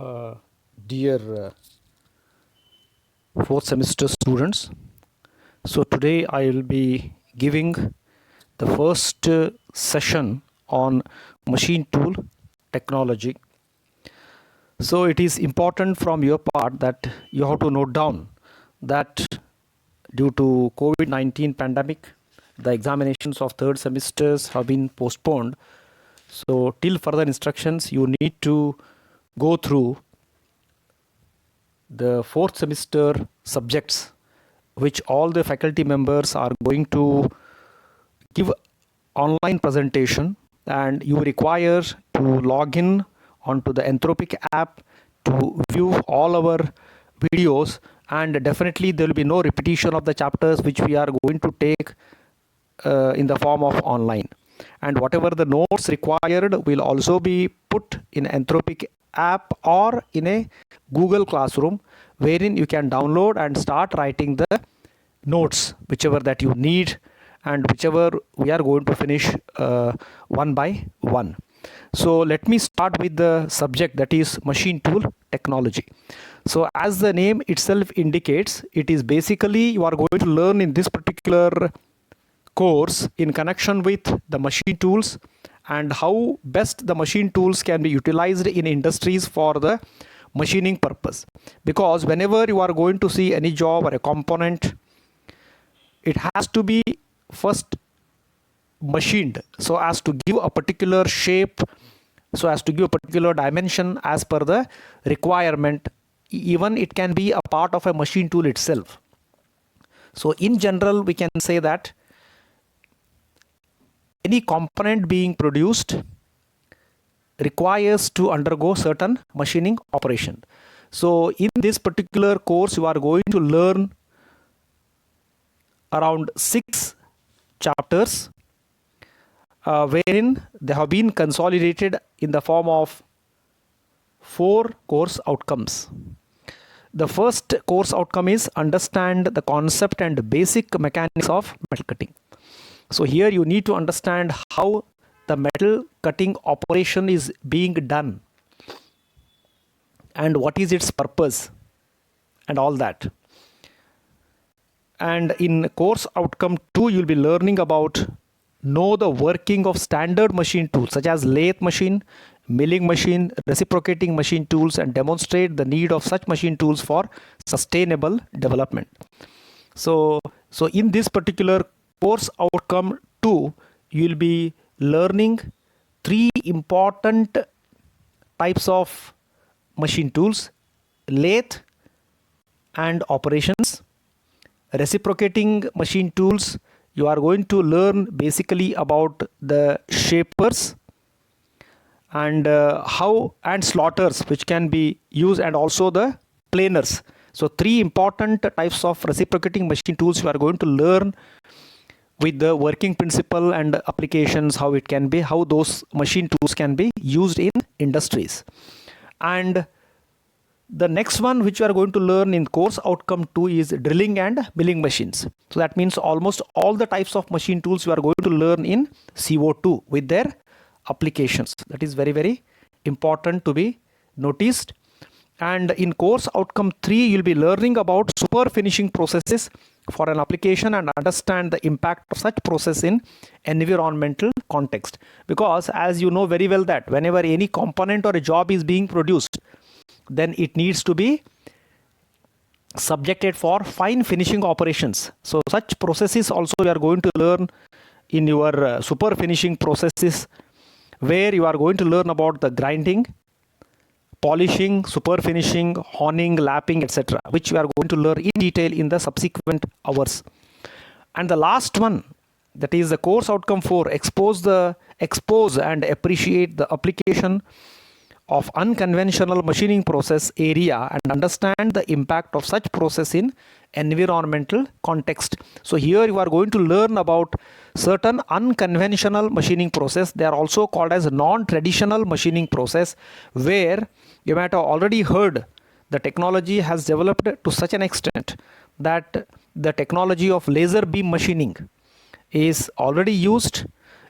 Uh, dear fourth semester students, so today I will be giving the first session on machine tool technology. So it is important from your part that you have to note down that due to COVID-19 pandemic, the examinations of third semesters have been postponed. So till further instructions, you need to go through the fourth semester subjects which all the faculty members are going to give online presentation, and you require to log in onto the Anthropic app to view all our videos, and definitely there will be no repetition of the chapters which we are going to take in the form of online, and whatever the notes required will also be put in Anthropic app or in a Google Classroom, wherein you can download and start writing the notes whichever that you need, and whichever we are going to finish one by one. So let me start with the subject, that is machine tool technology. So as the name itself indicates, it is basically you are going to learn in this particular course in connection with the machine tools and how best the machine tools can be utilized in industries for the machining purpose. Because whenever you are going to see any job or a component, it has to be first machined so as to give a particular shape, so as to give a particular dimension as per the requirement. Even it can be a part of a machine tool itself. So in general, we can say that any component being produced requires to undergo certain machining operation. So in this particular course, you are going to learn around 6 chapters, wherein they have been consolidated in the form of 4 course outcomes. The first course outcome is understand the concept and basic mechanics of metal cutting. So here you need to understand how the metal cutting operation is being done and what is its purpose and all that. And in course outcome 2, you'll be learning about know the working of standard machine tools such as lathe machine, milling machine, reciprocating machine tools, and demonstrate the need of such machine tools for sustainable development. So in this particular course outcome 2, you will be learning 3 important types of machine tools: lathe and operations. Reciprocating machine tools, you are going to learn basically about the shapers and how and slotters which can be used, and also the planers. So 3 important types of reciprocating machine tools you are going to learn with the working principle and applications, how it can be, how those machine tools can be used in industries. And the next one which you are going to learn in course outcome 2 is drilling and milling machines. So that means almost all the types of machine tools you are going to learn in CO2 with their applications. That is very, very important to be noticed. And in course outcome 3, you'll be learning about super finishing processes for an application and understand the impact of such process in environmental context. Because as you know very well that whenever any component or a job is being produced, then it needs to be subjected for fine finishing operations. So such processes also you are going to learn in your super finishing processes, where you are going to learn about the grinding, polishing, super finishing, honing, lapping, etc., which we are going to learn in detail in the subsequent hours. And the last one, that is the course outcome 4, expose and appreciate the application of unconventional machining process area and understand the impact of such process in environmental context. So here you are going to learn about certain unconventional machining process. They are also called as non-traditional machining process, where you might have already heard the technology has developed to such an extent that the technology of laser beam machining is already used.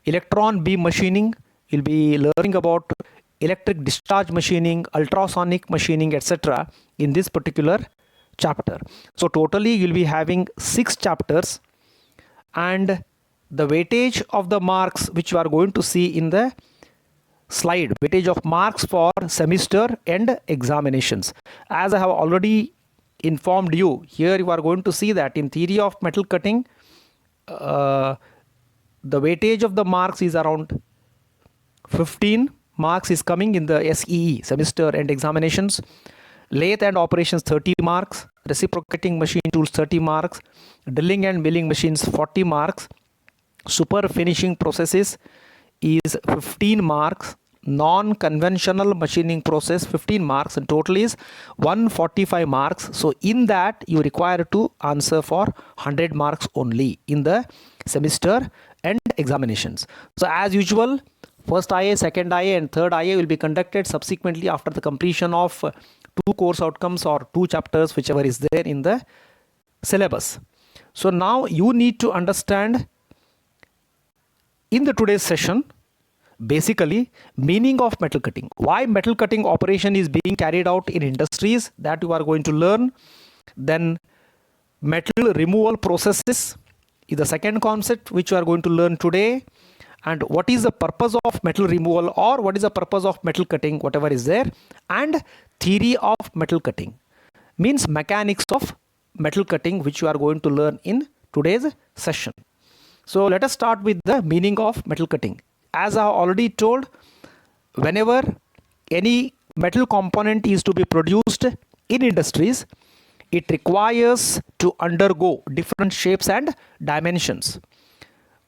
Electron beam machining, you'll be learning about electric discharge machining, ultrasonic machining, etc. in this particular chapter. So totally you'll be having 6 chapters, and the weightage of the marks which you are going to see in the slide, weightage of marks for semester and examinations. As I have already informed you, here you are going to see that in theory of metal cutting, the weightage of the marks is around 15 marks is coming in the SEE, semester and examinations. Lathe and operations 30 marks, reciprocating machine tools 30 marks, drilling and milling machines 40 marks, super finishing processes is 15 marks, non-conventional machining process 15 marks, and total is 145 marks. So in that you require to answer for 100 marks only in the semester and examinations. So as usual, first IA, second IA and third IA will be conducted subsequently after the completion of 2 course outcomes or 2 chapters, whichever is there in the syllabus. So now you need to understand in the today's session basically meaning of metal cutting, why metal cutting operation is being carried out in industries, that you are going to learn. Then metal removal processes is the second concept which you are going to learn today, and what is the purpose of metal removal or what is the purpose of metal cutting, whatever is there, and theory of metal cutting means mechanics of metal cutting, which you are going to learn in today's session. So let us start with the meaning of metal cutting. As I have already told, whenever any metal component is to be produced in industries, it requires to undergo different shapes and dimensions.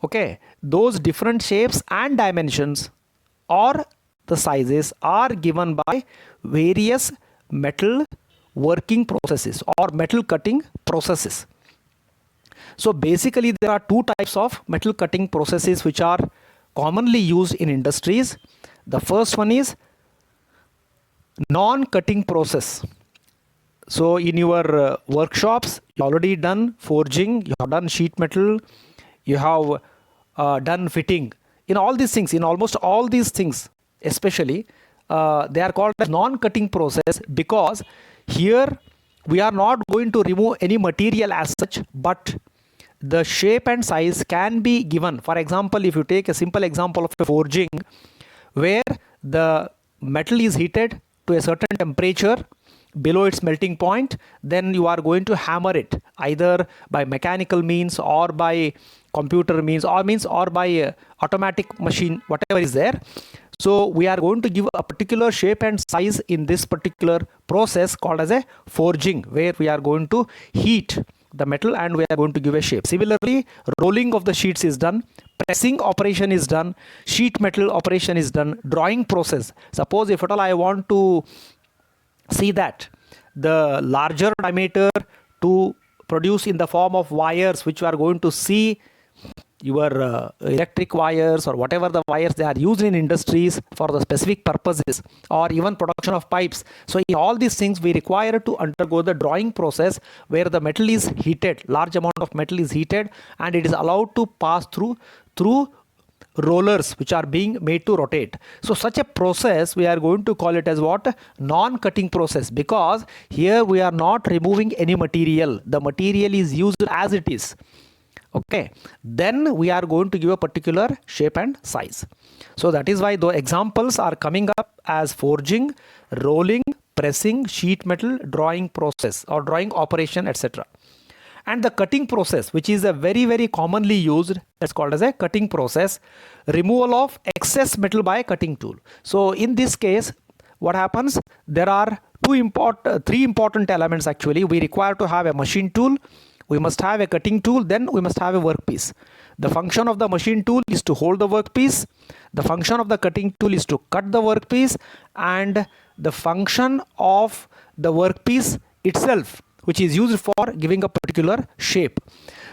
Okay, those different shapes and dimensions or the sizes are given by various metal working processes or metal cutting processes. So basically there are 2 types of metal cutting processes which are commonly used in industries. The first one is non-cutting process. So in your workshops, you already done forging, you have done sheet metal, you have done fitting. In all these things, in almost all these things especially, they are called as non-cutting process, because here we are not going to remove any material as such, but the shape and size can be given. For example, if you take a simple example of a forging where the metal is heated to a certain temperature below its melting point, then you are going to hammer it either by mechanical means or by computer means or by automatic machine, whatever is there. So we are going to give a particular shape and size in this particular process called as a forging, where we are going to heat the metal and we are going to give a shape. Similarly, rolling of the sheets is done, pressing operation is done, sheet metal operation is done, drawing process. Suppose if at all I want to see that the larger diameter to produce in the form of wires, which you are going to see your electric wires or whatever the wires they are used in industries for the specific purposes, or even production of pipes. So in all these things we require to undergo the drawing process where the metal is heated, large amount of metal is heated and it is allowed to pass through rollers which are being made to rotate. So such a process we are going to call it as what? Non-cutting process, because here we are not removing any material. The material is used as it is. Okay, then we are going to give a particular shape and size. So that is why the examples are coming up as forging, rolling, pressing, sheet metal, drawing process or drawing operation, etc. And the cutting process, which is a very commonly used, that's called as a cutting process, removal of excess metal by a cutting tool. So in this case, what happens? There are three important elements actually. We require to have a machine tool, we must have a cutting tool, then we must have a workpiece. The function of the machine tool is to hold the workpiece, the function of the cutting tool is to cut the workpiece, and the function of the workpiece itself, which is used for giving a particular shape.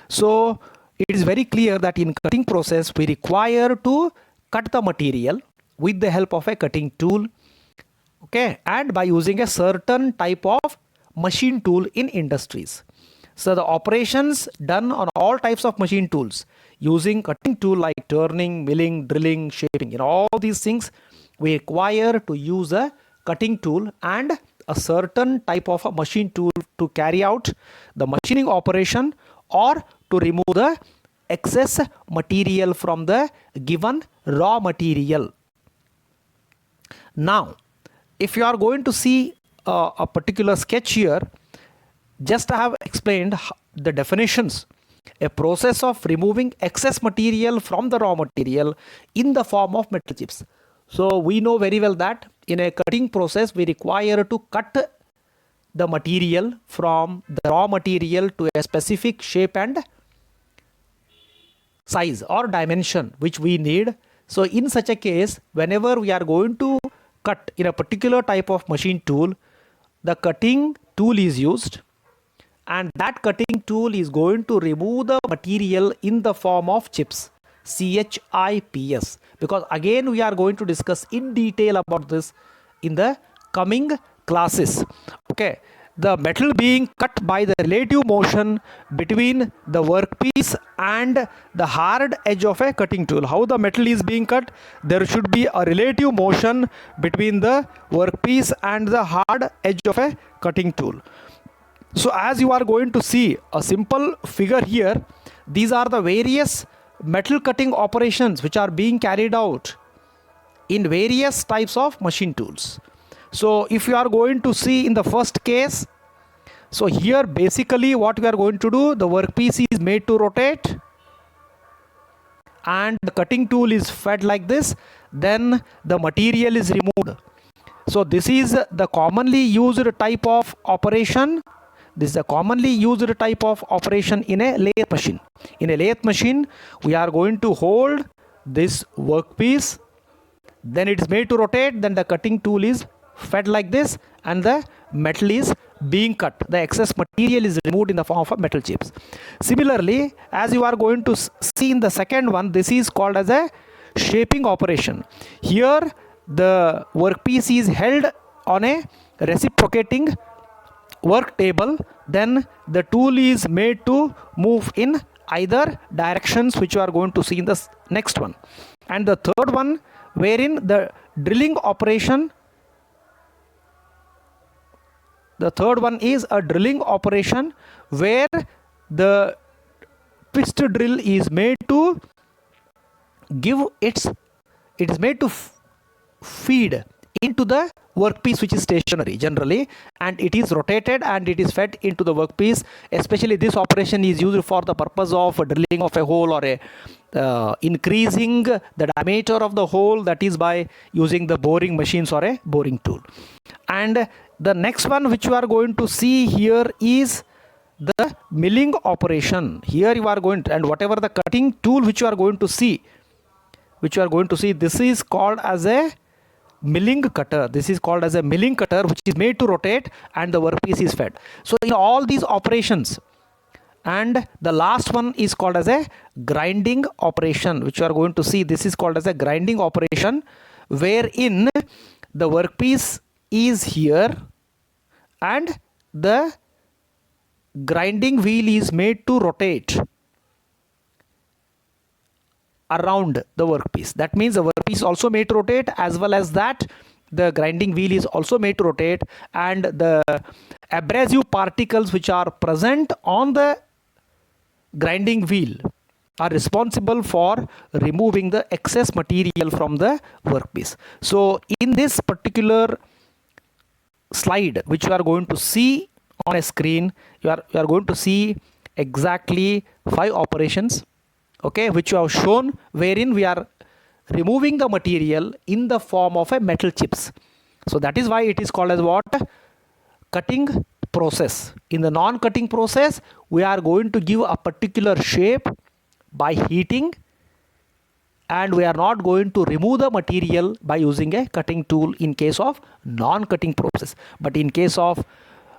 So it is very clear that in cutting process we require to cut the material with the help of a cutting tool, okay, and by using a certain type of machine tool in industries. So the operations done on all types of machine tools using cutting tool like turning, milling, drilling, shaping, in all these things we require to use a cutting tool and a certain type of a machine tool to carry out the machining operation or to remove the excess material from the given raw material. Now, if you are going to see a particular sketch here, just I have explained the definitions. A process of removing excess material from the raw material in the form of metal chips. So we know very well that in a cutting process we require to cut the material from the raw material to a specific shape and size or dimension which we need. So in such a case, whenever we are going to cut in a particular type of machine tool, the cutting tool is used, and that cutting tool is going to remove the material in the form of chips, CHIPS, because again we are going to discuss in detail about this in the coming classes. Okay, the metal being cut by the relative motion between the workpiece and the hard edge of a cutting tool. How the metal is being cut? There should be a relative motion between the workpiece and the hard edge of a cutting tool. So as you are going to see a simple figure here, these are the various metal cutting operations which are being carried out in various types of machine tools. So if you are going to see in the first case, so here basically what we are going to do, the workpiece is made to rotate and the cutting tool is fed like this, then the material is removed. So this is the commonly used type of operation. This is a commonly used type of operation in a lathe machine. In a lathe machine, we are going to hold this workpiece, then it is made to rotate, then the cutting tool is fed like this and the metal is being cut. The excess material is removed in the form of metal chips. Similarly, as you are going to see in the second one, this is called as a shaping operation. Here the workpiece is held on a reciprocating work table, then the tool is made to move in either directions, which you are going to see in the next one. And the third one, wherein the drilling operation, the third one is a drilling operation where the twist drill is made to give it is made to feed into the workpiece which is stationary generally, and it is rotated and it is fed into the workpiece. Especially this operation is used for the purpose of drilling of a hole or a increasing the diameter of the hole, that is by using the boring machines or a boring tool. And the next one which you are going to see here is the milling operation. Here you are going to, and whatever the cutting tool which you are going to see, this is called as a milling cutter. This is called as a milling cutter, which is made to rotate and the workpiece is fed. So in all these operations, and the last one is called as a grinding operation, which you are going to see. This is called as a grinding operation, wherein the workpiece is here and the grinding wheel is made to rotate around the workpiece. That means the workpiece is also made to rotate, as well as that the grinding wheel is also made to rotate, and the abrasive particles which are present on the grinding wheel are responsible for removing the excess material from the workpiece. So in this particular slide which you are going to see on a screen, you are going to see exactly 5 operations, okay, which you have shown, wherein we are removing the material in the form of a metal chips. So that is why it is called as what? Cutting process. In the non-cutting process, we are going to give a particular shape by heating, and we are not going to remove the material by using a cutting tool in case of non-cutting process. But in case of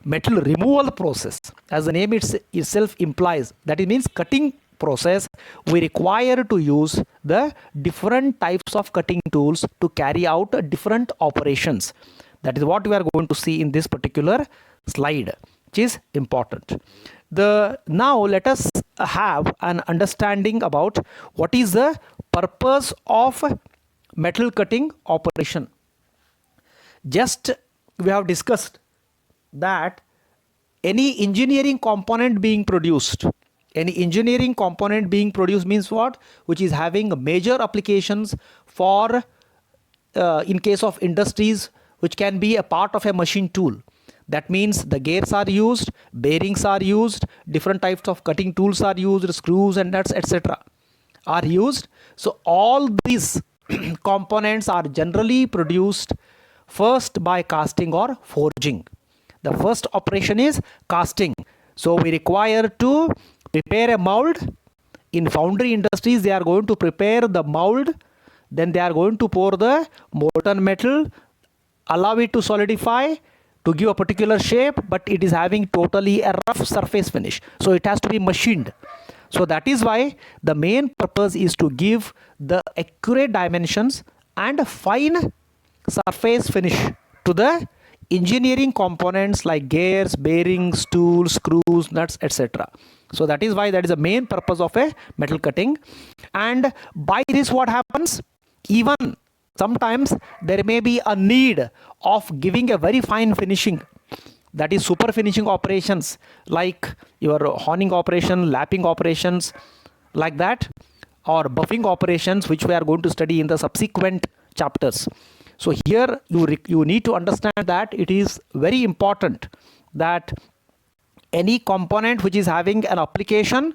metal removal process, as the name itself implies, that it means cutting process, we require to use the different types of cutting tools to carry out different operations. That is what we are going to see in this particular slide, which is important. Now let us have an understanding about what is the purpose of metal cutting operation. Just we have discussed that any engineering component being produced means what? Which is having major applications for in case of industries, which can be a part of a machine tool. That means the gears are used, bearings are used, different types of cutting tools are used, screws and nuts, etc. are used. So all these components are generally produced first by casting or forging. The first operation is casting. So we require to prepare a mold. In foundry industries, they are going to prepare the mold, then they are going to pour the molten metal, allow it to solidify to give a particular shape, but it is having totally a rough surface finish, so it has to be machined. So that is why the main purpose is to give the accurate dimensions and a fine surface finish to the engineering components like gears, bearings, tools, screws, nuts, etc. So that is why that is the main purpose of a metal cutting. And by this what happens? Even sometimes there may be a need of giving a very fine finishing, that is super finishing operations like your honing operation, lapping operations like that, or buffing operations, which we are going to study in the subsequent chapters. So here you need to understand that it is very important that any component which is having an application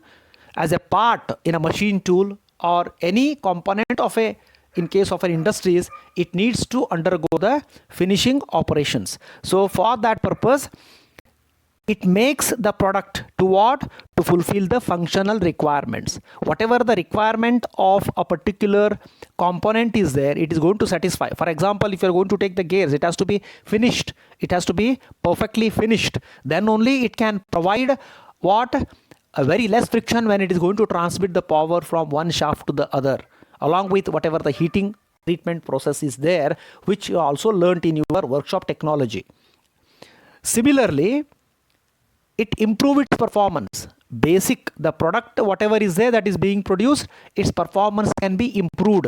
as a part in a machine tool or any component of a, in case of an industries, it needs to undergo the finishing operations. So for that purpose, it makes the product to what? To fulfill the functional requirements. Whatever the requirement of a particular component is there, it is going to satisfy. For example, if you are going to take the gears, it has to be finished. It has to be perfectly finished. Then only it can provide what? A very less friction when it is going to transmit the power from one shaft to the other, along with whatever the heating treatment process is there, which you also learnt in your workshop technology. Similarly, it improves its performance. Basic, the product, whatever is there that is being produced, its performance can be improved.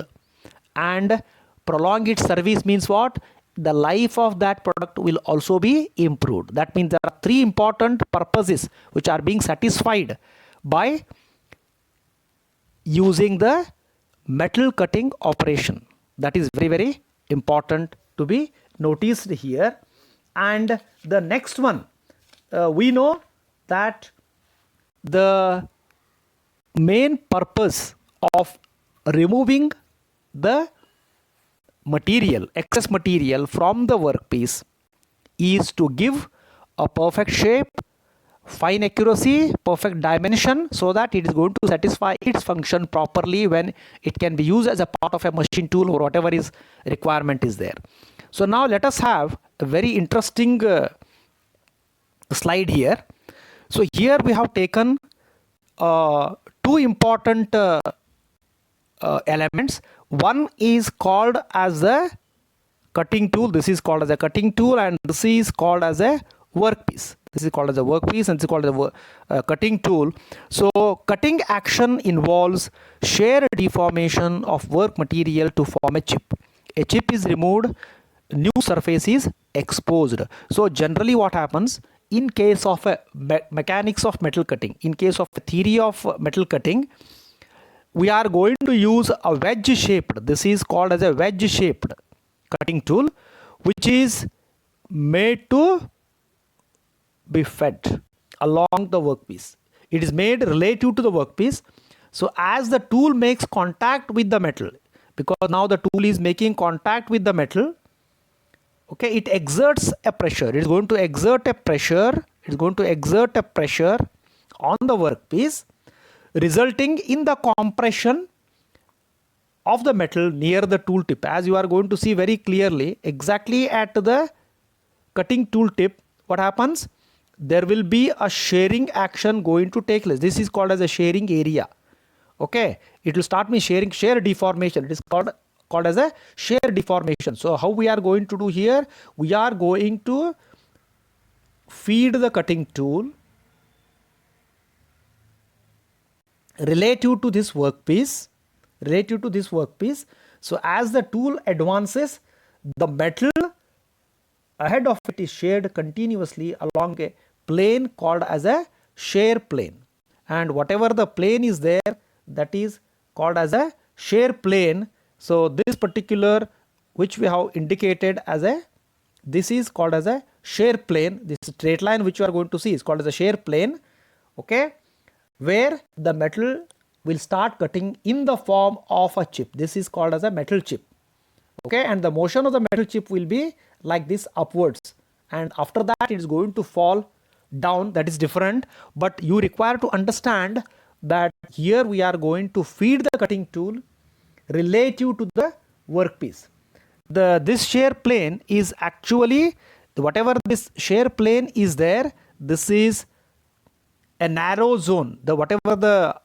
And prolong its service means what? The life of that product will also be improved. That means there are three important purposes which are being satisfied by using the metal cutting operation. That is very, very important to be noticed here. And the next one, we know that the main purpose of removing the material, excess material from the workpiece is to give a perfect shape, fine accuracy, perfect dimension, so that it is going to satisfy its function properly when it can be used as a part of a machine tool or whatever is requirement is there. So now let us have a very interesting slide here. So here we have taken two important elements. One is called as a cutting tool. This is called as a cutting tool, and this is called as a workpiece. This is called as a workpiece and this is called as a cutting tool. So cutting action involves shear deformation of work material to form a chip. A chip is removed, new surface is exposed. So generally what happens in case of a mechanics of metal cutting, in case of a theory of metal cutting, we are going to use a wedge shaped, this is called as a wedge shaped cutting tool, which is made to be fed along the workpiece. It is made relative to the workpiece. So as the tool makes contact with the metal, because now the tool is making contact with the metal, okay, it exerts a pressure. It is going to exert a pressure. It is going to exert a pressure on the workpiece, resulting in the compression of the metal near the tool tip. As you are going to see very clearly, exactly at the cutting tool tip, what happens? There will be a shearing action going to take place. This is called as a shearing area. Okay, it will start with shear deformation. It is called as a shear deformation. So how we are going to do here? We are going to feed the cutting tool relative to this workpiece, So as the tool advances, the metal ahead of it is sheared continuously along a plane called as a shear plane, and whatever the plane is there, that is called as a shear plane. So this particular, which we have indicated as a, this is called as a shear plane. This straight line which you are going to see is called as a shear plane, okay, where the metal will start cutting in the form of a chip. This is called as a metal chip, okay, and the motion of the metal chip will be like this upwards, and after that it is going to fall down. That is different, but you require to understand that here we are going to feed the cutting tool relative to the workpiece. This shear plane is actually, whatever this shear plane is there, this is a narrow zone. Whatever the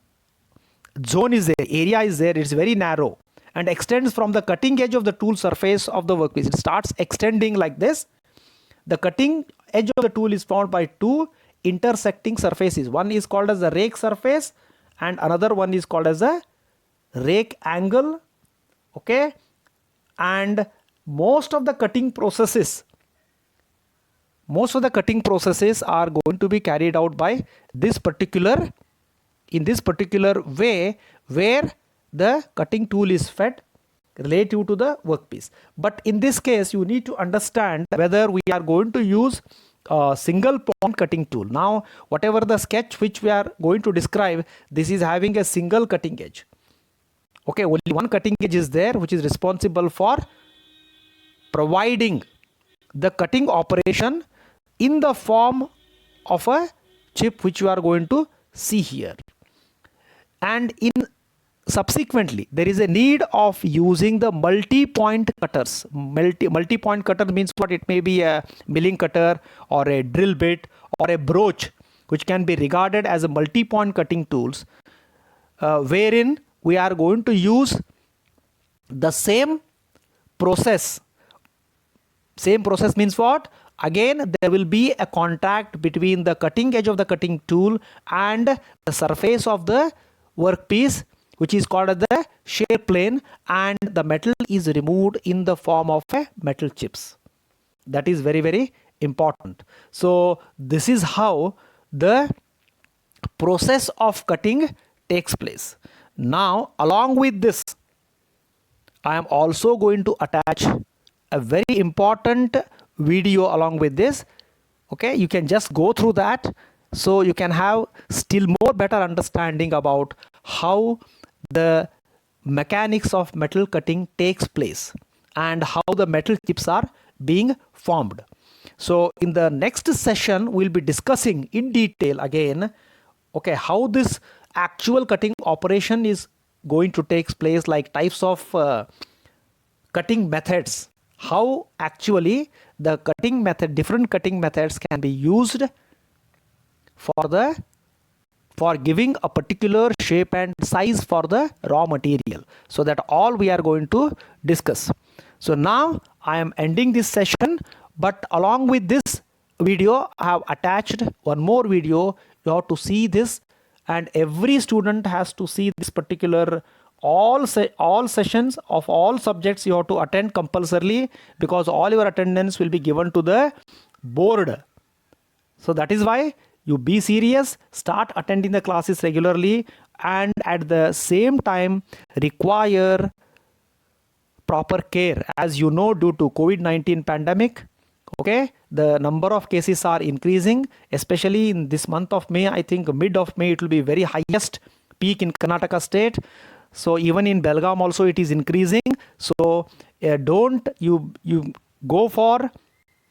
zone is there, area is there, it's very narrow and extends from the cutting edge of the tool surface of the workpiece. It starts extending like this. The cutting edge of the tool is formed by two intersecting surfaces. One is called as the rake surface and another one is called as a rake angle, okay, and most of the cutting processes are going to be carried out by this particular, in this particular way, where the cutting tool is fed relative to the workpiece. But in this case you need to understand whether we are going to use a single point cutting tool. Now whatever the sketch which we are going to describe, this is having a single cutting edge, okay, only one cutting edge is there which is responsible for providing the cutting operation in the form of a chip which you are going to see here. And in subsequently there is a need of using the multi-point cutters. Multi-point cutter means what? It may be a milling cutter or a drill bit or a broach, which can be regarded as a multi-point cutting tools, wherein we are going to use the same process. Same process means what? Again there will be a contact between the cutting edge of the cutting tool and the surface of the workpiece, which is called as the shear plane, and the metal is removed in the form of a metal chips. That is very, very important. So this is how the process of cutting takes place. Now along with this, I am also going to attach a very important video along with this, okay. You can just go through that so you can have still more better understanding about how the mechanics of metal cutting takes place and how the metal chips are being formed. So in the next session we'll be discussing in detail again, okay, how this actual cutting operation is going to take place, like types of cutting methods, how actually the cutting method, different cutting methods can be used for giving a particular shape and size for the raw material. So that all we are going to discuss. So now I am ending this session, but along with this video I have attached one more video. You have to see this, and every student has to see this particular all sessions of all subjects you have to attend compulsorily, because all your attendance will be given to the board. So that is why you be serious, start attending the classes regularly, and at the same time require proper care. As you know, due to COVID-19 pandemic, okay, the number of cases are increasing, especially in this month of May. I think mid of May it will be very highest peak in Karnataka state. So even in Belgaum also it is increasing. So don't you go for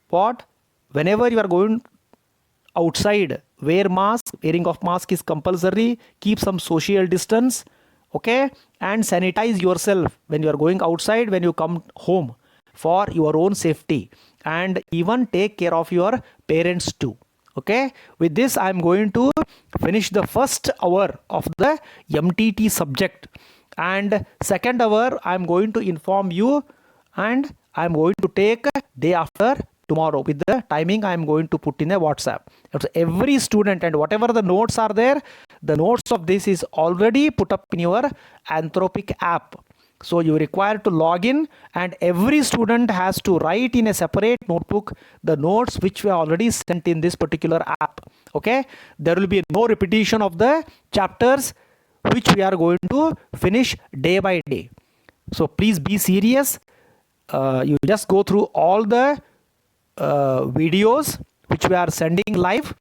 what? Whenever you are going outside, wear mask. Wearing of mask is compulsory. Keep some social distance, okay, and sanitize yourself when you are going outside, when you come home, for your own safety, and even take care of your parents too. Okay, with this I am going to finish the first hour of the MTT subject, and second hour I am going to inform you, and I am going to take day after tomorrow with the timing I am going to put in a WhatsApp. Every student, and whatever the notes are there, the notes of this is already put up in your Anthropic app. So you require to log in, and every student has to write in a separate notebook the notes which were already sent in this particular app. Okay, there will be no repetition of the chapters which we are going to finish day by day. So please be serious. You just go through all the videos which we are sending live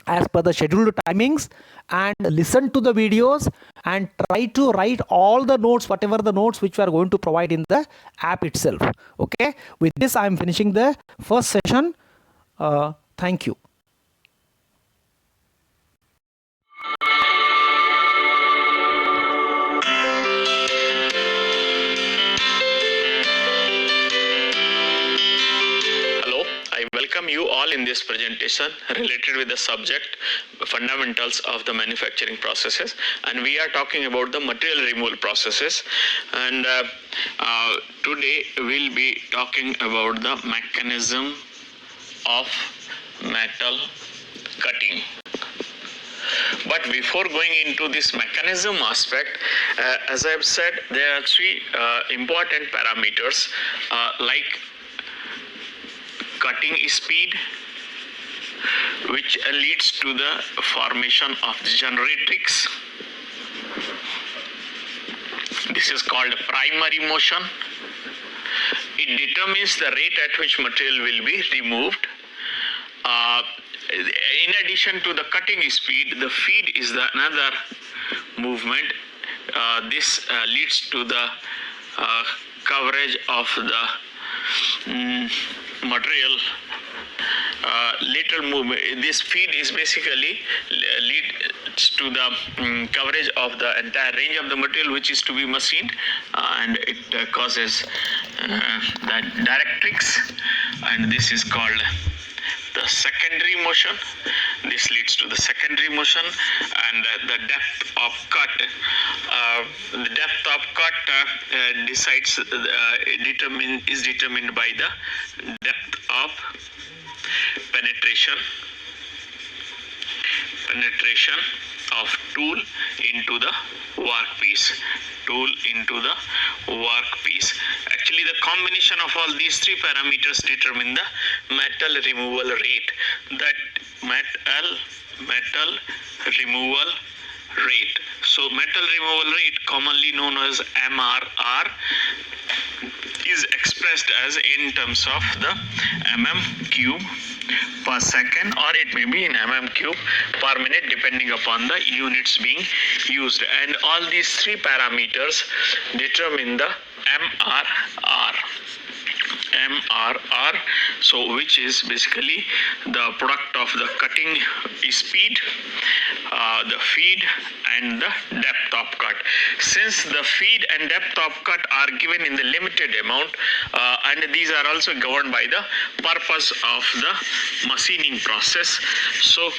as per the scheduled timings, and listen to the videos and try to write all the notes, whatever the notes which we are going to provide in the app itself. Okay, with this I am finishing the first session. Thank you. I welcome you all in this presentation related with the subject fundamentals of the manufacturing processes, and we are talking about the material removal processes, and today we'll be talking about the mechanism of metal cutting. But before going into this mechanism aspect, as I've said, there are three important parameters like cutting speed, which leads to the formation of the generatrix. This is called primary motion. It determines the rate at which material will be removed. In addition to the cutting speed, the feed is the another movement. This leads to the coverage of the material. Lateral movement. This feed is basically leads to the coverage of the entire range of the material which is to be machined, and it causes that directrix, and this is called the secondary motion. This leads to the secondary motion, and the depth of cut. The depth of cut is determined by the depth of penetration of tool into the workpiece. Actually, the combination of all these three parameters determine the metal removal rate. That metal removal rate. So metal removal rate, commonly known as MRR, is expressed as in terms of the mm cube per second, or it may be in mm cube per minute, depending upon the units being used. And all these three parameters determine the MRR, so which is basically the product of the cutting speed, the feed, and the depth of cut. Since the feed and depth of cut are given in the limited amount, and these are also governed by the purpose of the machining process, so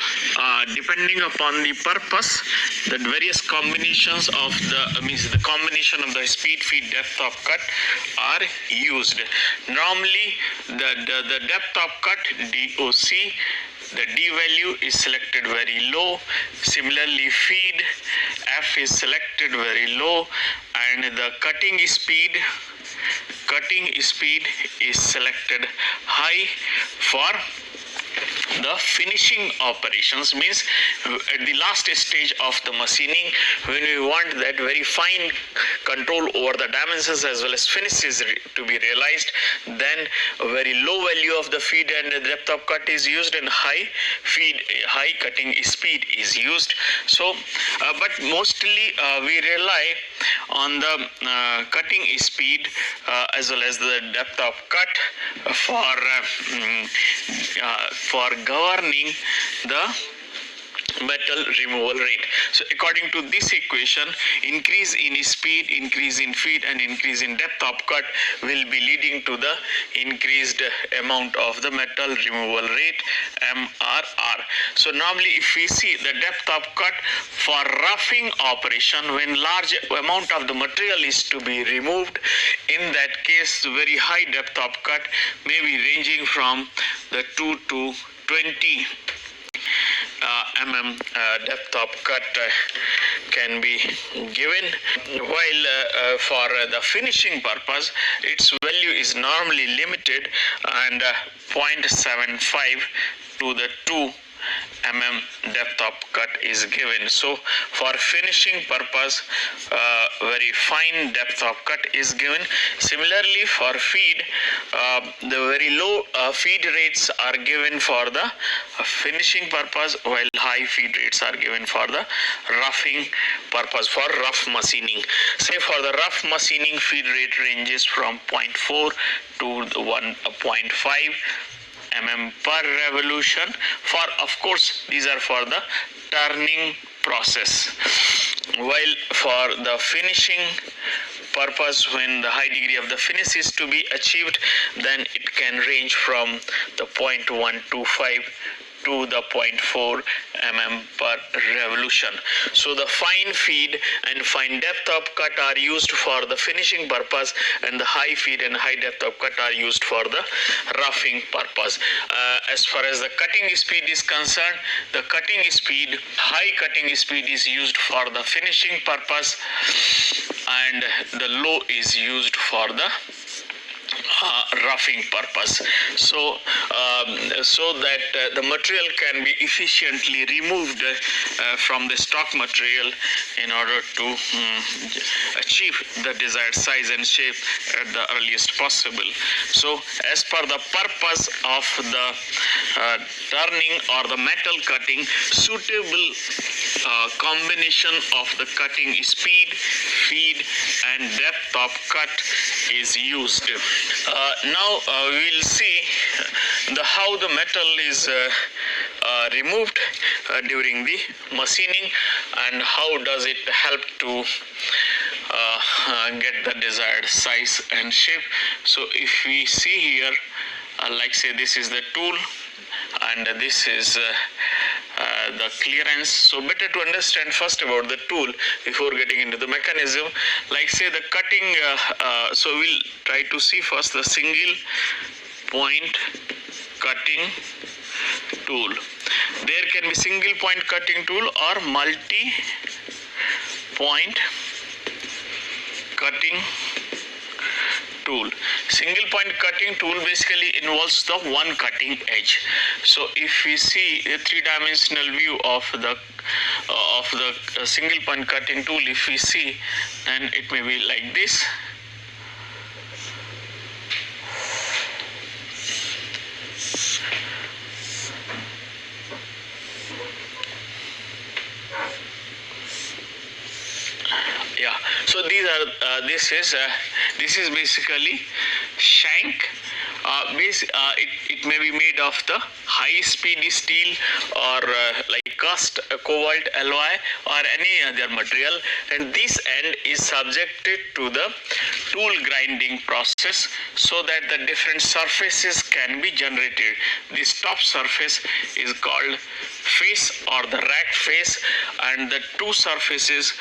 depending upon the purpose, the various combinations of the combination of the speed, feed, depth of cut are used. Normally the depth of cut, DOC, the D value is selected very low. Similarly, feed, F is selected very low, and the cutting speed is selected high for the finishing operations. Means at the last stage of the machining, when we want that very fine control over the dimensions as well as finishes to be realized, then a very low value of the feed and the depth of cut is used, and high cutting speed is used. So but mostly we rely on the cutting speed as well as the depth of cut for governing the metal removal rate. So according to this equation, increase in speed, increase in feed, and increase in depth of cut will be leading to the increased amount of the metal removal rate, MRR. So normally if we see the depth of cut for roughing operation, when large amount of the material is to be removed, in that case very high depth of cut may be ranging from the 2 to 20 mm depth of cut can be given, while for the finishing purpose its value is normally limited and 0.75 to the 2 depth of cut is given. So for finishing purpose very fine depth of cut is given. Similarly for feed the very low feed rates are given for the finishing purpose, while high feed rates are given for the roughing purpose, for rough machining. Say for the rough machining feed rate ranges from 0.4 to 1.5 per revolution. For, of course, these are for the turning process, while for the finishing purpose, when the high degree of the finish is to be achieved, then it can range from the 0.125 to the 0.4 per revolution. So the fine feed and fine depth of cut are used for the finishing purpose, and the high feed and high depth of cut are used for the roughing purpose. As far as the cutting speed is concerned, the cutting speed, high cutting speed is used for the finishing purpose, and the low is used for the roughing purpose. So that the material can be efficiently removed from the stock material in order to achieve the desired size and shape at the earliest possible. So as per the purpose of the turning or the metal cutting, suitable combination of the cutting speed, feed and depth of cut is used. Now we'll see how the metal is removed during the machining, and how does it help to get the desired size and shape. So if we see here, like say this is the tool and this is the clearance. So better to understand first about the tool before getting into the mechanism. Like say the cutting, so we'll try to see first the single point cutting tool. There can be single point cutting tool or multi point cutting tool. Single point cutting tool basically involves the one cutting edge. So if we see a three-dimensional view of the single point cutting tool, if we see, then it may be like this. Yeah, so these are this is basically shank. It may be made of the high speed steel or like cast cobalt alloy or any other material, and this end is subjected to the tool grinding process so that the different surfaces can be generated. This top surface is called face or the rack face, and the two surfaces,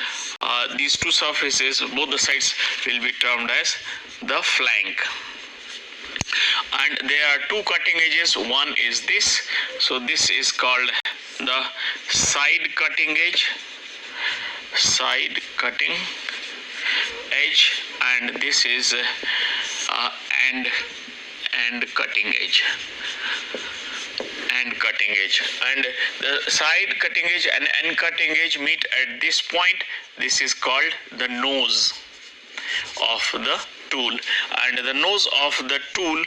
these two surfaces, both the sides will be termed as the flank. And there are two cutting edges. One is this, so this is called the side cutting edge, side cutting edge, and this is end cutting edge, end cutting edge. And the side cutting edge and end cutting edge meet at this point. This is called the nose of the tool, and the nose of the tool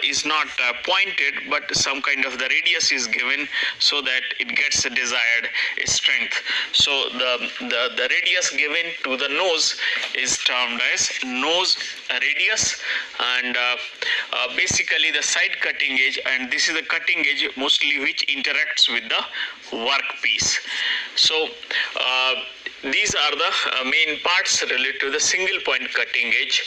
is not pointed, but some kind of the radius is given so that it gets the desired strength. So the radius given to the nose is termed as nose radius, and basically the side cutting edge, and this is the cutting edge mostly which interacts with the workpiece. So these are the main parts related to the single point cutting edge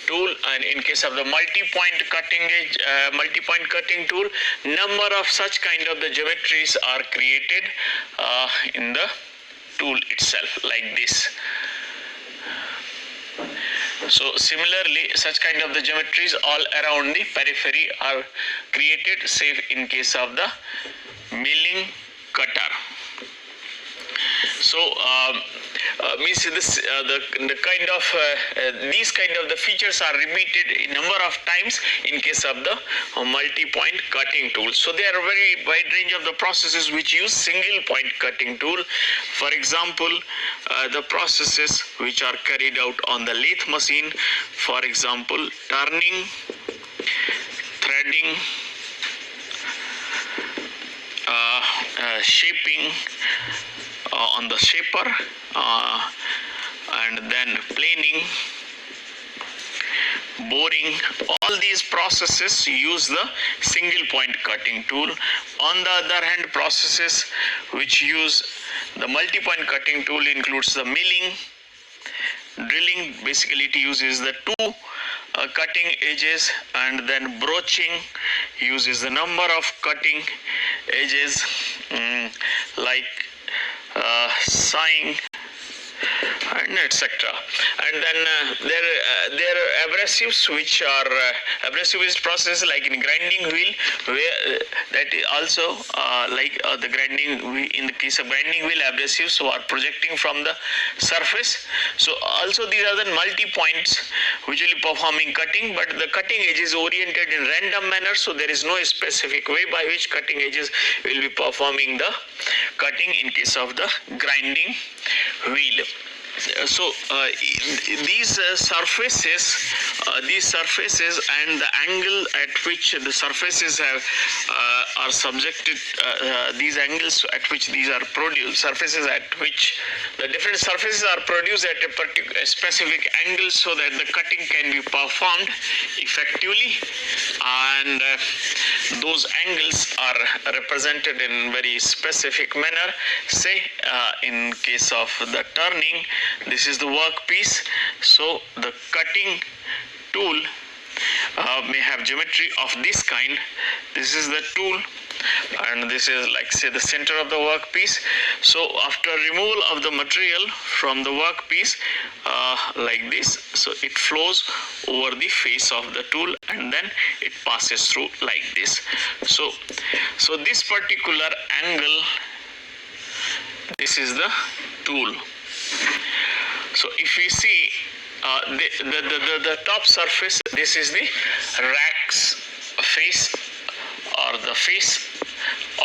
tool. And in case of the multi-point cutting edge, multi-point cutting tool, number of such kind of the geometries are created in the tool itself, like this. So similarly, such kind of the geometries all around the periphery are created, say in case of the milling cutter. So means this the kind of these kind of the features are repeated a number of times in case of the multi-point cutting tool. So there are very wide range of the processes which use single point cutting tool. For example, the processes which are carried out on the lathe machine, for example, turning, threading, shaping on the shaper, and then planing, boring. All these processes use the single point cutting tool. On the other hand, processes which use the multi-point cutting tool includes the milling, drilling. Basically it uses the two cutting edges, and then broaching uses the number of cutting edges, like sawing and etc. And then there are abrasives, which are abrasive is process like in grinding wheel, where that is also like the grinding wheel. In the case of grinding wheel, abrasives are projecting from the surface. So also these are the multi-points usually performing cutting, but the cutting edge is oriented in random manner, so there is no specific way by which cutting edges will be performing the cutting in case of the grinding wheel. So these surfaces and the angle at which the surfaces have are subjected, these angles at which these are produced, surfaces at which the different surfaces are produced at a particular specific angle, so that the cutting can be performed effectively, and those angles are represented in very specific manner. Say in case of the turning, this is the workpiece, so the cutting tool may have geometry of this kind. This is the tool, and this is like say the center of the workpiece. So after removal of the material from the workpiece, like this, so it flows over the face of the tool, and then it passes through like this. So this particular angle, this is the tool. So if we see the top surface, this is the rack's face or the face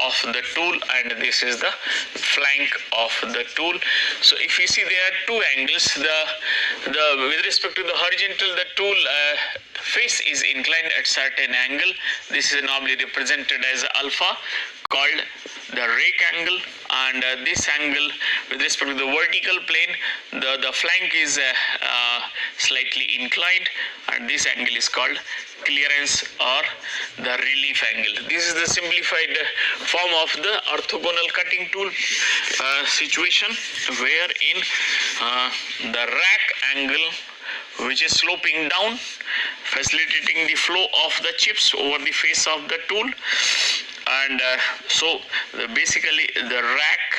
of the tool, and this is the flank of the tool. So if you see, there are two angles. The with respect to the horizontal, the tool face is inclined at certain angle. This is normally represented as alpha, called the rake angle, and this angle with respect to the vertical plane, the flank is slightly inclined, and this angle is called clearance or the relief angle. This is the simplified form of the orthogonal cutting tool situation, wherein the rack angle, which is sloping down, facilitating the flow of the chips over the face of the tool, and so basically the rack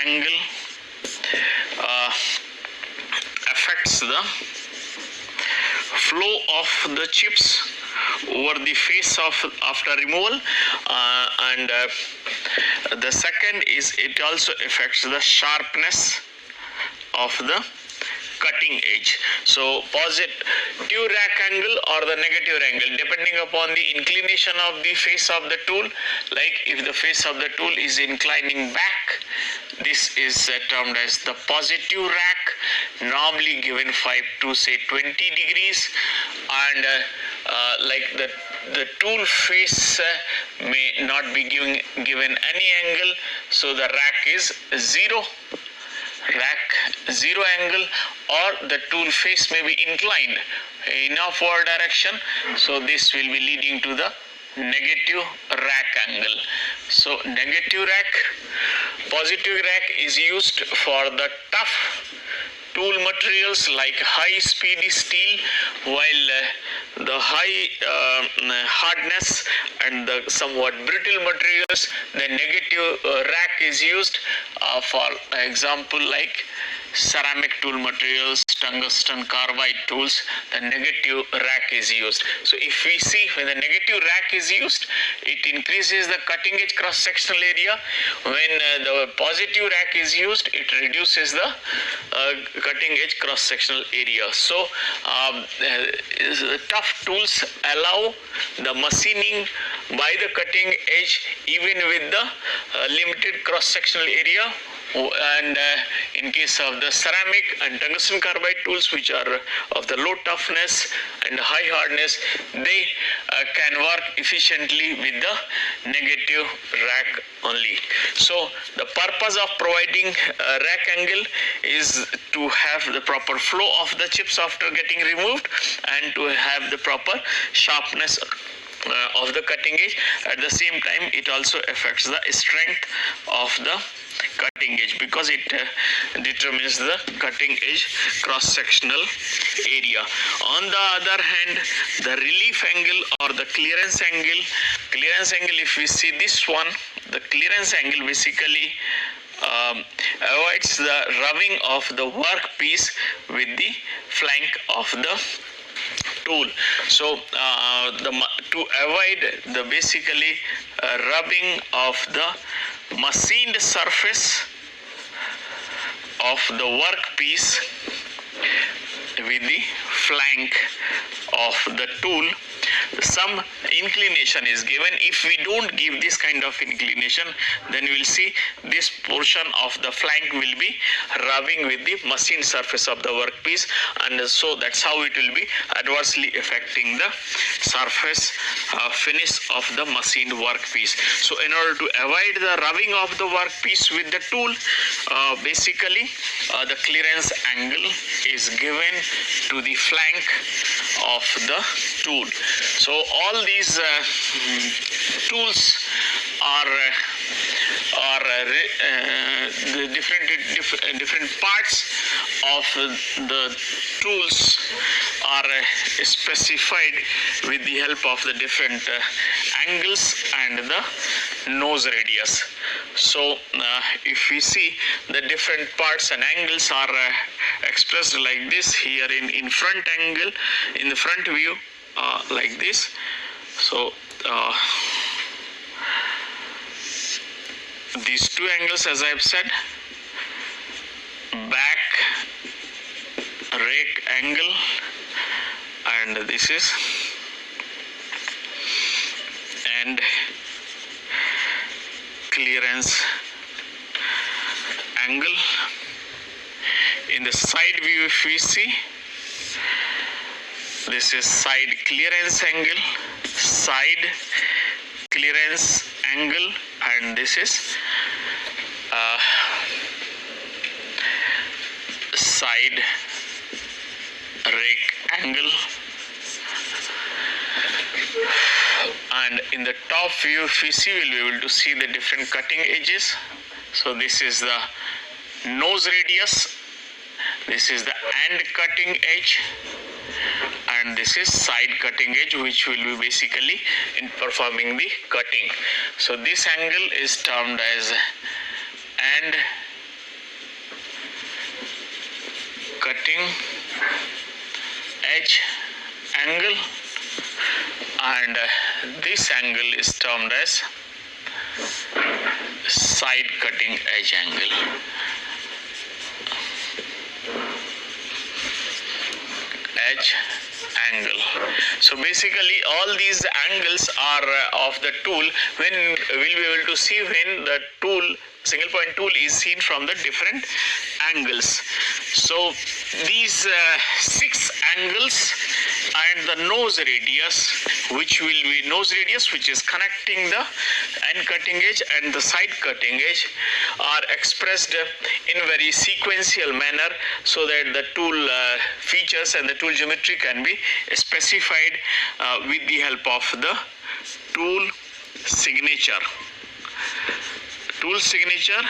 angle affects the flow of the chips over the face of after removal, and the second is it also affects the sharpness of the cutting edge. So positive rack angle or the negative angle, depending upon the inclination of the face of the tool. Like if the face of the tool is inclining back, this is termed as the positive rack, normally given 5 to say 20 degrees, and like the tool face may not be given any angle, so the rack is zero angle, or the tool face may be inclined in upward direction, so this will be leading to the negative rack angle. So negative rack, positive rack is used for the tough tool materials like high speed steel, while the high hardness and the somewhat brittle materials, the negative rack is used. For example, like ceramic tool materials, tungsten carbide tools, the negative rack is used. So if we see when the negative rack is used, it increases the cutting edge cross sectional area. When the positive rack is used, it reduces the cutting edge cross sectional area. So tough tools allow the machining by the cutting edge even with the limited cross sectional area. And in case of the ceramic and tungsten carbide tools, which are of the low toughness and high hardness, they can work efficiently with the negative rack only. So the purpose of providing rack angle is to have the proper flow of the chips after getting removed and to have the proper sharpness of the cutting edge. At the same time, it also affects the strength of the cutting edge because it determines the cutting edge cross-sectional area. On the other hand, the relief angle or the clearance angle, if we see this one, the clearance angle basically avoids the rubbing of the workpiece with the flank of the tool. So to avoid the basically rubbing of the machined surface of the workpiece with the flank of the tool, some inclination is given. If we don't give this kind of inclination, then we will see this portion of the flank will be rubbing with the machined surface of the workpiece, and so that's how it will be adversely affecting the surface finish of the machined workpiece. So in order to avoid the rubbing of the workpiece with the tool, basically the clearance angle is given to the flank of the tool. So all these tools are the different parts of the tools are specified with the help of the different angles and the nose radius. So if we see the different parts and angles are expressed like this here in front angle, in the front view, like this. So these two angles, as I have said, back rake angle, and this is and clearance angle. In the side view, if we see, this is side clearance angle, side clearance angle, and this is side rake angle. And in the top view, if we see, we'll be able to see the different cutting edges. So this is the nose radius, this is the end cutting edge, and this is side cutting edge, which will be basically in performing the cutting. So this angle is termed as end cutting edge angle, and this angle is termed as side cutting edge angle. Edge angle. So basically all these angles are of the tool. When we'll be able to see when the tool, single point tool, is seen from the different angles. So these 6 angles and the nose radius, which will be nose radius, which is connecting the end cutting edge and the side cutting edge, are expressed in very sequential manner, so that the tool features and the tool geometry can be specified with the help of the tool signature. Tool signature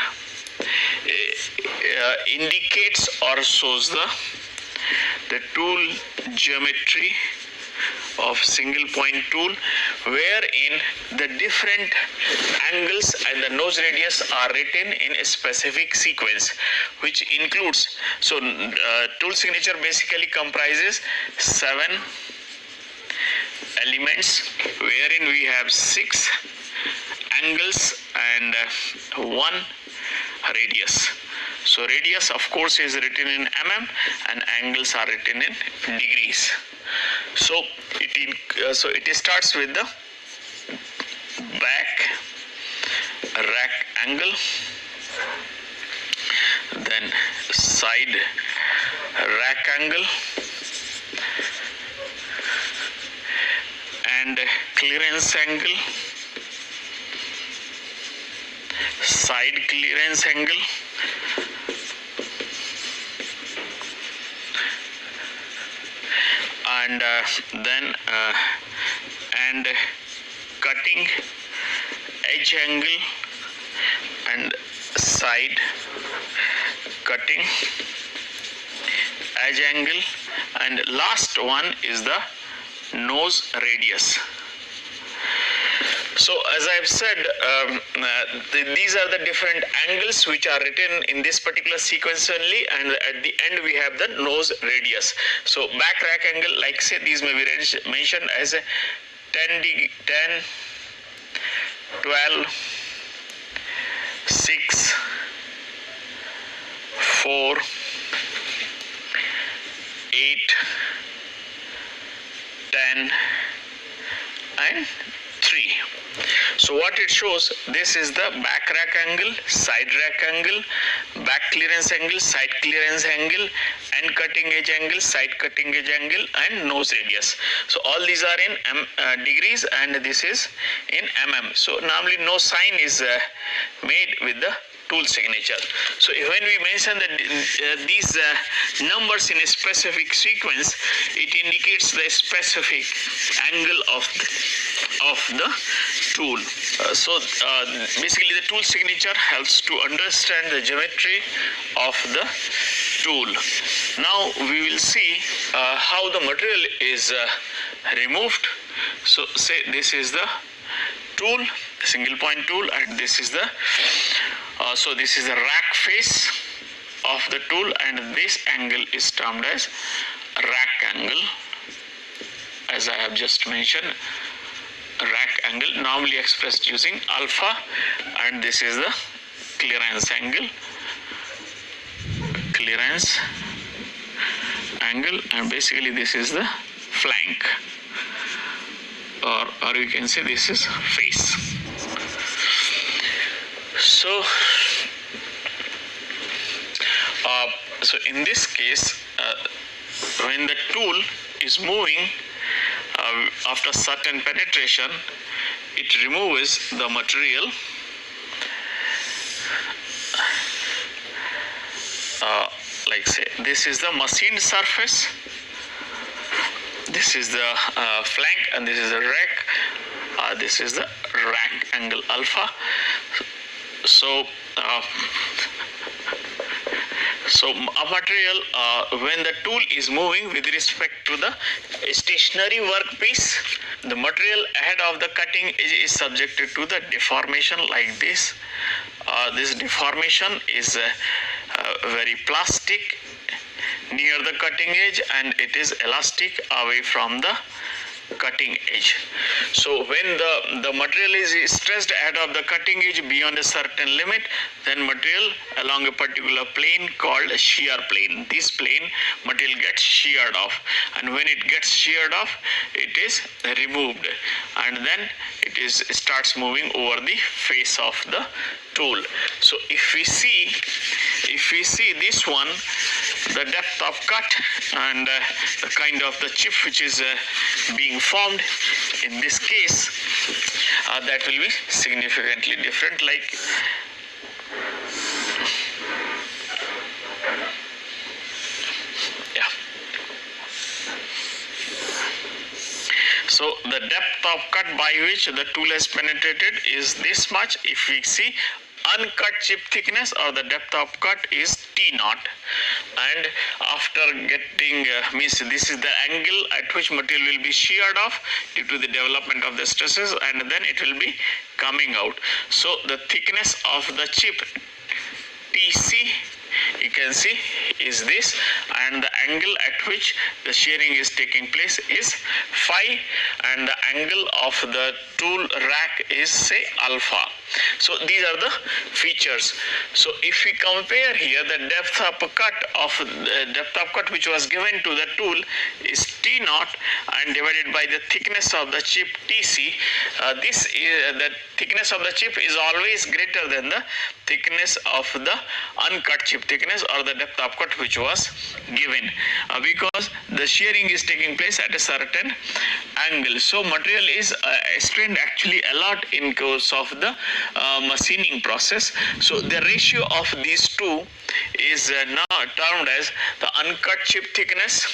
indicates or shows the tool geometry of single point tool, wherein the different angles and the nose radius are written in a specific sequence, which includes, tool signature basically comprises 7 elements, wherein we have 6 angles and 1 radius. So radius of course is written in mm and angles are written in degrees. So it starts with the back rack angle, then side rack angle, and clearance angle, side clearance angle, and then cutting edge angle and side cutting edge angle, and last one is the nose radius. So as I have said, these are the different angles which are written in this particular sequence only, and at the end we have the nose radius. So back rack angle, like say, these may be mentioned as a 10, 12, 6, 4, 8, 10 and 3. So what it shows, this is the back rack angle, side rack angle, back clearance angle, side clearance angle, and cutting edge angle, side cutting edge angle, and nose radius. So all these are in degrees and this is in mm. So normally no sign is made with the tool signature. So when we mention that these numbers in a specific sequence, it indicates the specific angle of the tool. Basically the tool signature helps to understand the geometry of the tool. Now we will see how the material is removed. So say this is the tool, single point tool, and this is the this is the rack face of the tool, and this angle is termed as rack angle, as I have just mentioned. Rack angle normally expressed using alpha, and this is the clearance angle, and basically this is the flank, or you can say this is face. So in this case, when the tool is moving after certain penetration, it removes the material like say this is the machined surface, this is the flank, and this is the rack, this is the rack angle alpha. So a material, when the tool is moving with respect to the stationary workpiece, the material ahead of the cutting edge is subjected to the deformation like this. This deformation is very plastic near the cutting edge, and it is elastic away from the cutting edge. So when the material is stressed ahead of the cutting edge beyond a certain limit, then material along a particular plane called a shear plane, this plane material gets sheared off, and when it gets sheared off, it is removed, and then it starts moving over the face of the tool. So if we see this one, the depth of cut and the kind of the chip which is being formed in this case, that will be significantly different. Like so the depth of cut by which the tool has penetrated is this much. If we see uncut chip thickness or the depth of cut is T naught, and after getting means this is the angle at which material will be sheared off due to the development of the stresses, and then it will be coming out. So the thickness of the chip TC, you can see, is this, and the angle at which the shearing is taking place is phi, and the angle of the tool rack is say alpha. So these are the features. So if we compare here, the depth of cut which was given to the tool is T naught, and divided by the thickness of the chip TC. This is the thickness of the chip is always greater than the thickness of the uncut chip thickness or the depth of cut which was given, because the shearing is taking place at a certain angle. So material is strained actually a lot in course of the machining process. So the ratio of these two is now termed as the uncut chip thickness,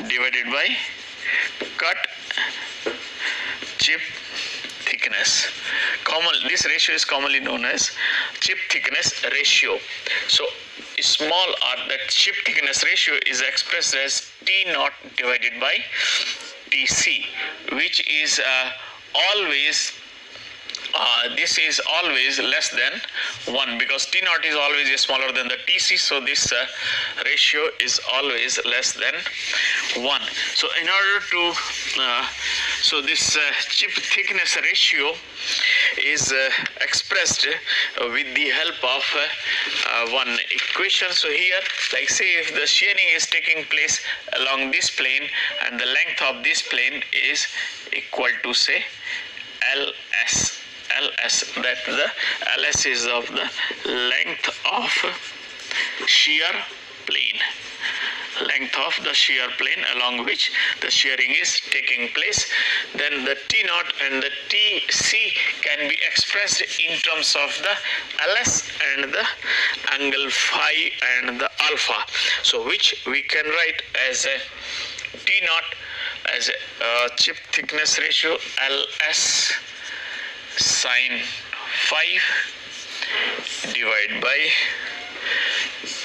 divided by cut chip thickness. This ratio is commonly known as chip thickness ratio. So small r, that chip thickness ratio is expressed as T naught divided by TC, which is always this is always less than 1, because T naught is always smaller than the TC, so this ratio is always less than 1. So in order to so this chip thickness ratio is expressed with the help of one equation. So here, like say if the shearing is taking place along this plane and the length of this plane is equal to say LS, that the LS is of the length of shear plane, along which the shearing is taking place. Then the T naught and the TC can be expressed in terms of the LS and the angle phi and the alpha, so which we can write as a T naught as a chip thickness ratio LS sine phi divided by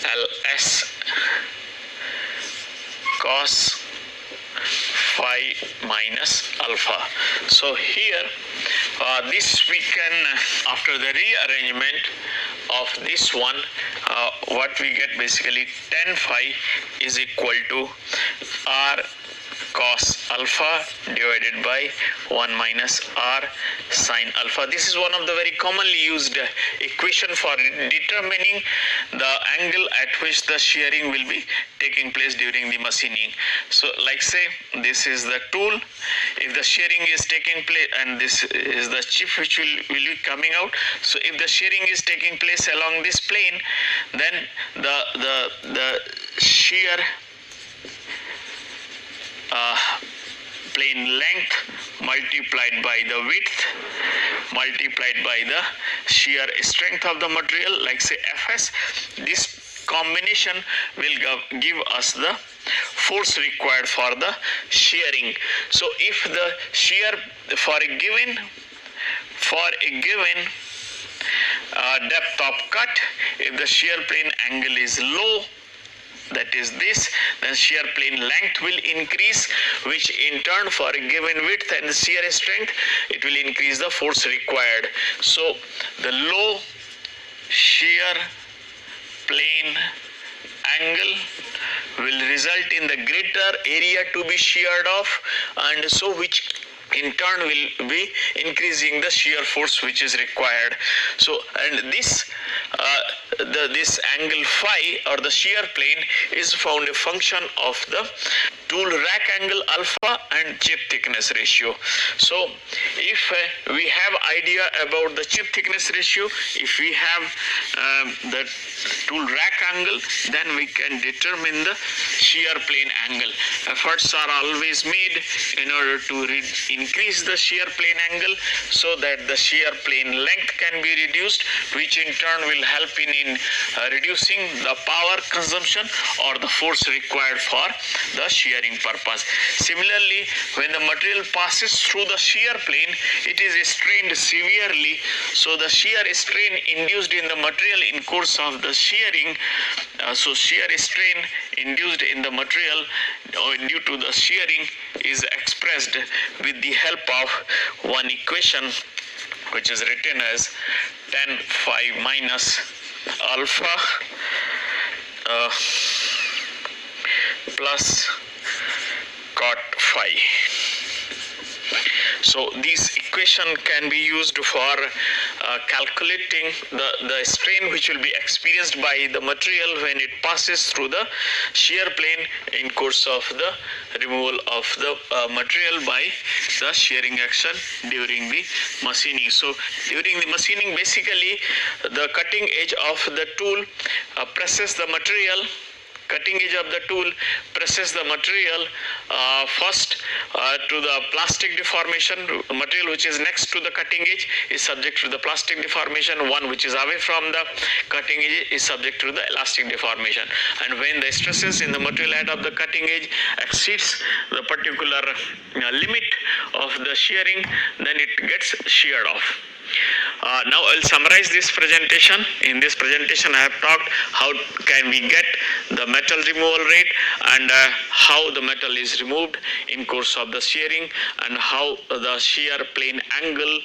LS cos phi minus alpha. So here this we can, after the rearrangement of this one, what we get basically tan phi is equal to R cos alpha divided by 1 minus R sine alpha. This is one of the very commonly used equation for determining the angle at which the shearing will be taking place during the machining. So like say this is the tool, if the shearing is taking place, and this is the chip which will be coming out. So if the shearing is taking place along this plane, then the shear plane length multiplied by the width multiplied by the shear strength of the material, like say Fs, this combination will give us the force required for the shearing. So if the shear for a given depth of cut, if the shear plane angle is low, that is this, then shear plane length will increase, which in turn for a given width and shear strength, it will increase the force required. So the low shear plane angle will result in the greater area to be sheared off, and so which in turn will be increasing the shear force which is required. So and this this angle phi or the shear plane is found a function of the tool rack angle alpha and chip thickness ratio. So if we have idea about the chip thickness ratio, if we have the tool rack angle, then we can determine the shear plane angle. Efforts are always made in order to increase the shear plane angle so that the shear plane length can be reduced, which in turn will help in reducing the power consumption or the force required for the shearing shearing purpose. Similarly, when the material passes through the shear plane, it is strained severely. So the shear strain induced in the material in course of the shearing, so shear strain induced in the material due to the shearing is expressed with the help of one equation which is written as tan phi minus alpha plus cot phi. So this equation can be used for calculating the strain which will be experienced by the material when it passes through the shear plane in course of the removal of the material by the shearing action during the machining. So during the machining, basically the cutting edge of the tool presses the material. Cutting edge of the tool presses the material first to the plastic deformation. Material which is next to the cutting edge is subject to the plastic deformation. One which is away from the cutting edge is subject to the elastic deformation. And when the stresses in the material head of the cutting edge exceeds the particular limit of the shearing, then it gets sheared off. Now I'll summarize this presentation. In this presentation I have talked how can we get the metal removal rate and how the metal is removed in course of the shearing and how the shear plane angle